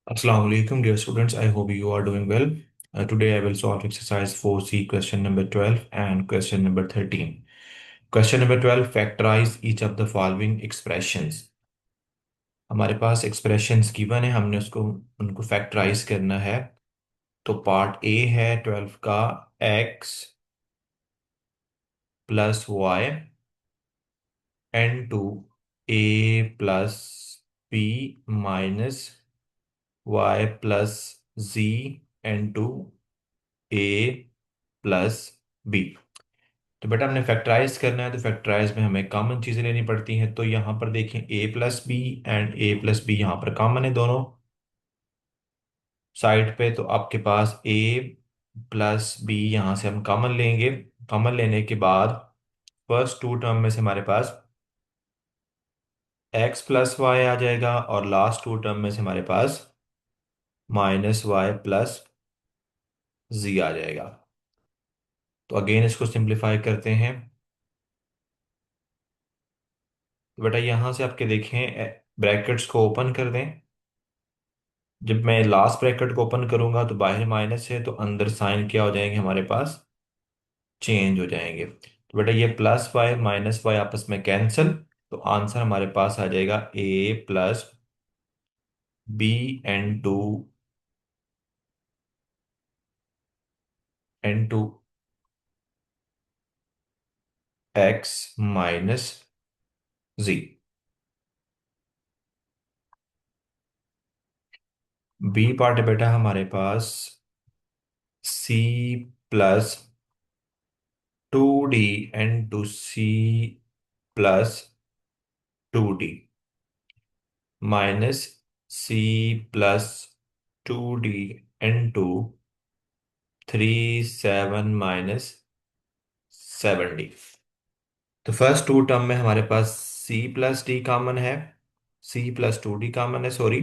Assalamu alaikum, dear students. I hope you are doing well. Today I will solve exercise 4C, question number 12 and question number 13. Question number 12, factorize each of the following expressions. हमारे पास expressions given है, हमने उसको उनको factorize करना है. तो part A है 12 का x plus Y n two A plus B minus Y plus G n two A plus B. तो बेटा हमने फैक्टराइज करना है, तो फैक्टराइज में हमें कॉमन चीजें लेनी पड़ती हैं. तो यहाँ पर देखें A plus B and A plus B यहाँ पर कॉमन है दोनों साइड पे. तो आपके पास ए प्लस बी यहाँ से हम कॉमन लेंगे. कॉमन लेने के बाद फर्स्ट टू टर्म में से हमारे पास एक्स प्लस वाई आ जाएगा और लास्ट टू टर्म में से हमारे पास माइनस वाई प्लस जी आ जाएगा. तो अगेन इसको सिंप्लीफाई करते हैं. तो बेटा यहाँ से आपके देखें ब्रैकेट्स को ओपन कर दें. जब मैं लास्ट ब्रैकेट को ओपन करूंगा तो बाहर माइनस है, तो अंदर साइन क्या हो जाएंगे हमारे पास, चेंज हो जाएंगे. तो बेटा ये प्लस वाई माइनस वाई आपस में कैंसिल. तो आंसर हमारे पास आ जाएगा A plus B into X minus G. B part है बेटा हमारे पास C plus 2D N to C plus 2D minus C plus 2D N to 3 7 minus 7D. तो फर्स्ट टू टर्म में हमारे पास सी प्लस डी कॉमन है, C plus 2D common है सॉरी.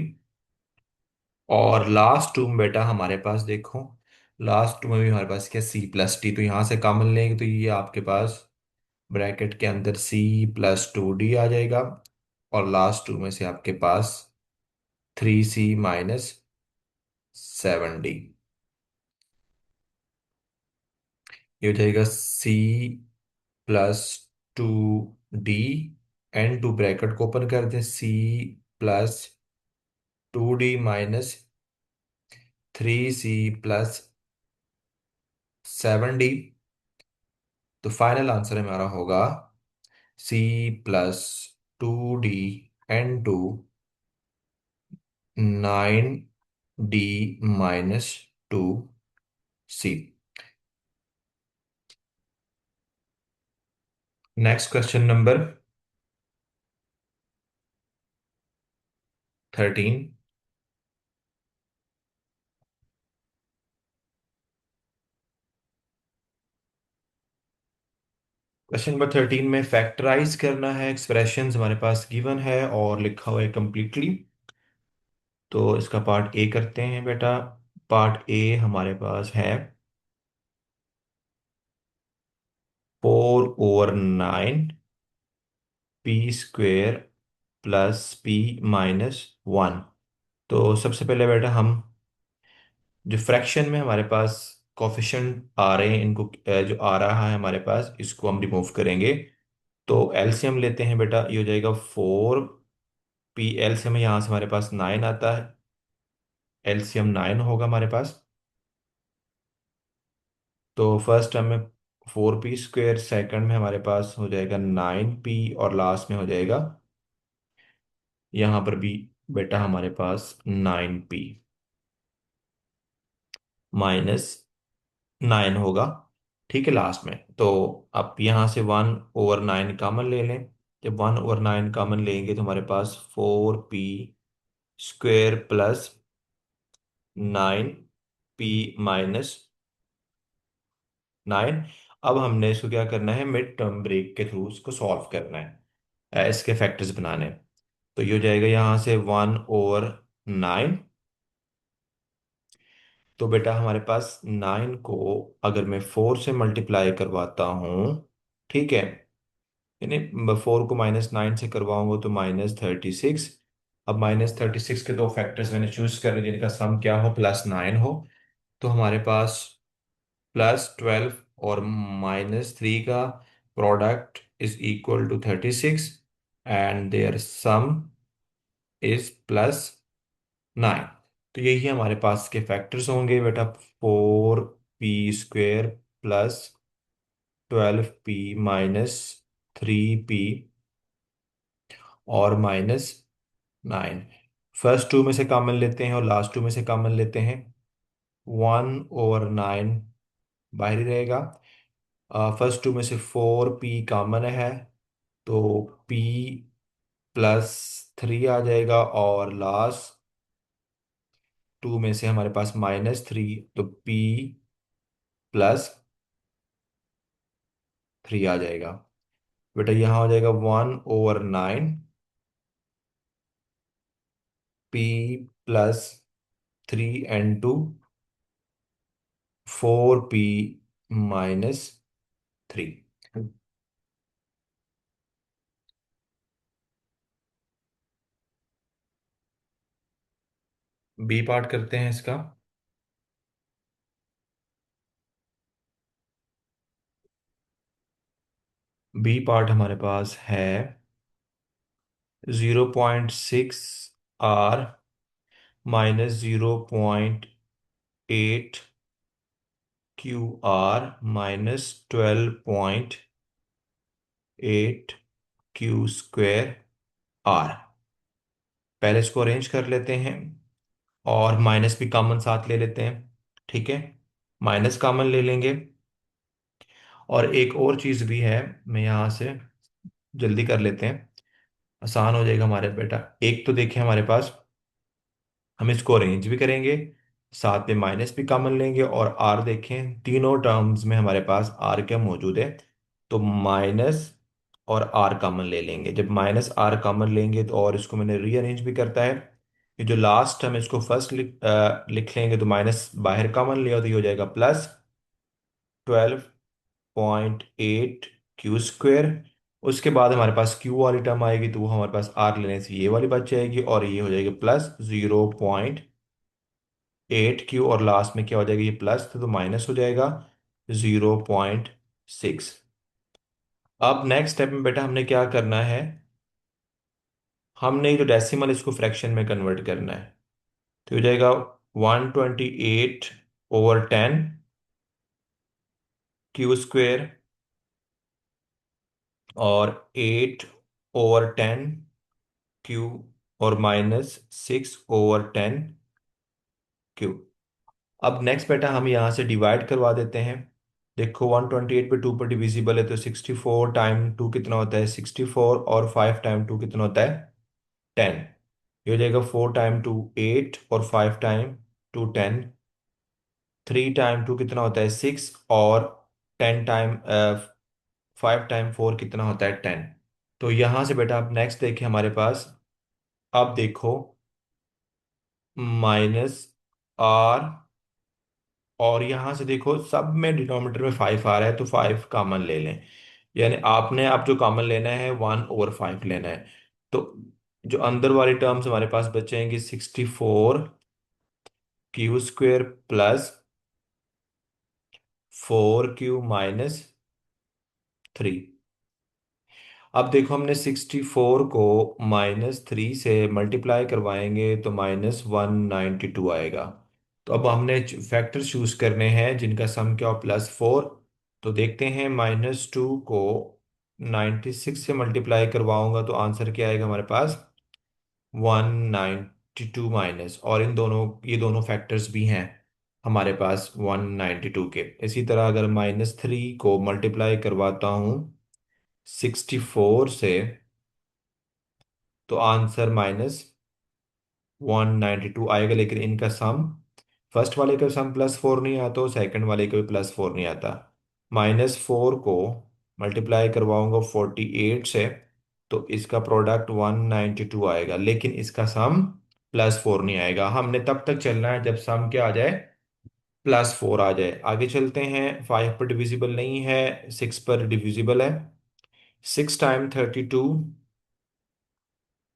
और लास्ट टू में बेटा हमारे पास देखो, लास्ट टू में भी हमारे पास क्या सी प्लस डी. तो यहाँ से कॉमन लेंगे तो ये आपके पास ब्रैकेट के अंदर सी प्लस 2D आ जाएगा. और लास्ट टू में से आपके पास 3C माइनस 7D. ये हो जाएगा C plus 2D N two bracket को ओपन कर दें सी plus 2D minus 3C plus 7D. तो फाइनल आंसर हमारा होगा C plus 2D N two 9D minus 2C. Next question number 13. Question number 13 में फैक्टराइज करना है. एक्सप्रेशंस हमारे पास गिवन है और लिखा हुआ है कंप्लीटली. तो इसका पार्ट ए करते हैं बेटा. पार्ट ए हमारे पास है 4/9 P square plus P minus 1. तो सबसे पहले बेटा हम जो फ्रैक्शन में हमारे पास कोफिशिएंट आ रहे हैं इनको जो आ रहा है हमारे पास इसको हम रिमूव करेंगे. तो एलसीएम लेते हैं बेटा. ये हो जाएगा 4 पी. एलसीएम यहाँ से हमारे पास 9 आता है. एलसीएम 9 होगा हमारे पास. तो फर्स्ट टर्म में 4 पी स्क्वेयर, सेकंड में हमारे पास हो जाएगा 9 पी और लास्ट में हो जाएगा यहाँ पर भी बेटा हमारे पास 9 पी माइनस 9 होगा. ठीक है लास्ट में. तो आप यहाँ से 1/9 कॉमन ले लें. जब 1/9 कॉमन लेंगे तो हमारे पास 4 P square plus 9 P minus 9. अब हमने इसको क्या करना है, मिड टर्म ब्रेक के थ्रू इसको सॉल्व करना है, इसके फैक्टर्स बनाने हैं. तो ये हो जाएगा यहाँ से 1/9. तो बेटा हमारे पास 9 को अगर मैं 4 से मल्टीप्लाई करवाता हूँ, ठीक है, यानी 4 को -9 से करवाऊंगा तो -36. अब -36 के दो फैक्टर्स मैंने चूज कर लिए जिनका सम क्या हो, +9 हो। तो हमारे पास +12 और -3 का product is equal to 36 and their sum is +9। तो यही हमारे पास के फैक्टर्स होंगे बेटा, 4p² +12p -3p और -9। फर्स्ट टू में से कॉमन लेते हैं और लास्ट टू में से कॉमन लेते हैं। 1/9 बाहर ही रहेगा। फर्स्ट टू में से 4p कॉमन है, तो p +3 आ जाएगा, और लास्ट टू में से हमारे पास -3, तो p +3 आ जाएगा। बेटा यहाँ हो जाएगा 1/9 p +3 n2 4p -3। B part करते हैं इसका। बी पार्ट हमारे पास है 0.6 r -0.8 QR -12.8 Q² R। पहले इसको अरेंज कर लेते हैं और माइनस भी कॉमन साथ ले लेते हैं। ठीक है, माइनस कॉमन ले लेंगे। और एक और चीज़ भी है, मैं यहाँ से जल्दी कर लेते हैं, आसान हो जाएगा हमारे बेटा। एक तो देखिए हमारे पास, हम इसको अरेंज भी करेंगे, साथ में माइनस भी कॉमन लेंगे, और आर देखें तीनों टर्म्स में हमारे पास आर क्या मौजूद है, तो माइनस और आर कॉमन ले लेंगे। जब माइनस आर कॉमन लेंगे तो, और इसको मैंने रीअरेंज भी करता है, ये जो लास्ट हम इसको फर्स्ट लिख लेंगे, तो माइनस बाहर कॉमन लिया तो ये हो जाएगा +12.8 Q²। उसके बाद हमारे पास Q वाली टर्म आएगी, तो वो हमारे पास आर लेने से ये वाली बच जाएगी, और ये हो जाएगी +0.8 Q, और लास्ट में क्या हो जाएगा, ये प्लस था तो माइनस हो जाएगा 0.6। अब नेक्स्ट स्टेप में बेटा हमने क्या करना है, हमने ये जो डेसिमल इसको फ्रैक्शन में कन्वर्ट करना है। तो हो जाएगा 128/10 Q² और 8/10 Q और -6/10 Q। अब नेक्स्ट बेटा हम यहाँ से डिवाइड करवा देते हैं। देखो 128 पे 2 पर डिविजिबल है, तो 64 टाइम 2 कितना होता है, 64, और 5 टाइम 2 कितना होता है, 10। ये हो जाएगा 4 टाइम 2 8, और 5 टाइम 2 10। 3 टाइम 2 कितना होता है, 6, और 10 टाइम 5 टाइम 4 कितना होता है, 10। तो यहाँ से बेटा आप नेक्स्ट देखिए हमारे पास, अब देखो -r, और यहां से देखो सब में डिनोमिनेटर में 5 आ रहा है, तो 5 कॉमन ले लें। यानी आपने अब जो कॉमन लेना है 1/5 लेना है। तो जो अंदर वाली टर्म्स हमारे पास बचेंगी, 64 Q² +4Q-3। अब देखो हमने 64 को -3 से मल्टीप्लाई करवाएंगे तो -192 आएगा। तो अब हमने फैक्टर चूज करने हैं जिनका सम क्या हो, +4। तो देखते हैं, -2 को 96 से मल्टीप्लाई करवाऊंगा तो आंसर क्या आएगा हमारे पास, 192 माइनस, और इन दोनों, ये दोनों फैक्टर्स भी हैं हमारे पास 192 के। इसी तरह अगर -3 को मल्टीप्लाई करवाता हूँ 64 से, तो आंसर -192 आएगा। लेकिन इनका सम, फर्स्ट वाले का सम +4 नहीं आता, और सेकंड वाले का भी +4 नहीं आता। -4 को मल्टीप्लाई करवाऊंगा 48 से, तो इसका प्रोडक्ट 192 आएगा, लेकिन इसका सम +4 नहीं आएगा। हमने तब तक चलना है जब सम क्या आ जाए, +4 आ जाए। आगे चलते हैं, 5 पर डिविजिबल नहीं है, 6 पर डिविजिबल है। 6 टाइम 32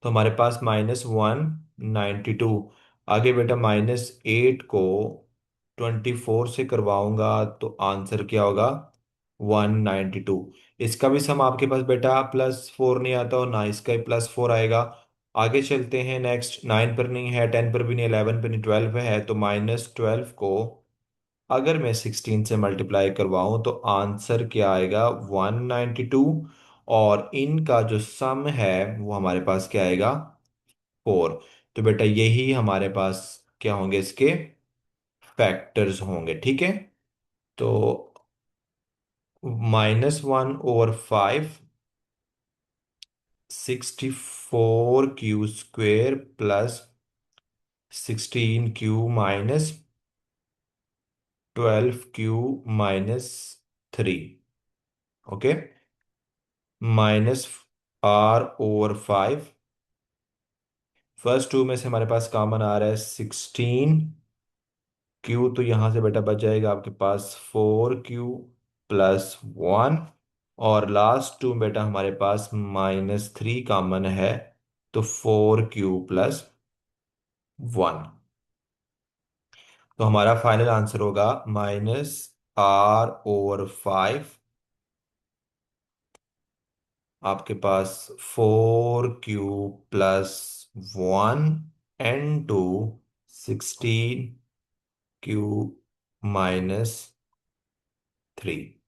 तो हमारे पास -192। आगे बेटा -8 को 24 से करवाऊंगा तो आंसर क्या होगा? 192। इसका भी सम आपके पास बेटा +4 नहीं आता और ना इसका ही +4 आएगा। आगे चलते हैं, नेक्स्ट 9 पर नहीं है, 10 पर भी नहीं, 11 पर नहीं, 12 पे है। तो -12 को अगर मैं 16 से मल्टीप्लाई करवाऊं तो आंसर क्या आएगा? 192। और इनका जो सम है वो हमारे पास क्या आएगा? 4। तो बेटा यही हमारे पास क्या होंगे, इसके फैक्टर्स होंगे, ठीक है। तो -1/5, 64 Q square +16 Q -12 Q -3। Okay. -r/5। First two में से हमारे पास कॉमन आ रहा है 16 क्यू, तो यहां से बेटा बच जाएगा आपके पास 4 क्यू +1। और लास्ट टू बेटा हमारे पास -3 कॉमन है, तो 4 क्यू +1। तो हमारा फाइनल आंसर होगा -r/5। आपके पास 4 क्यू +1 n2 16 क्यू -3।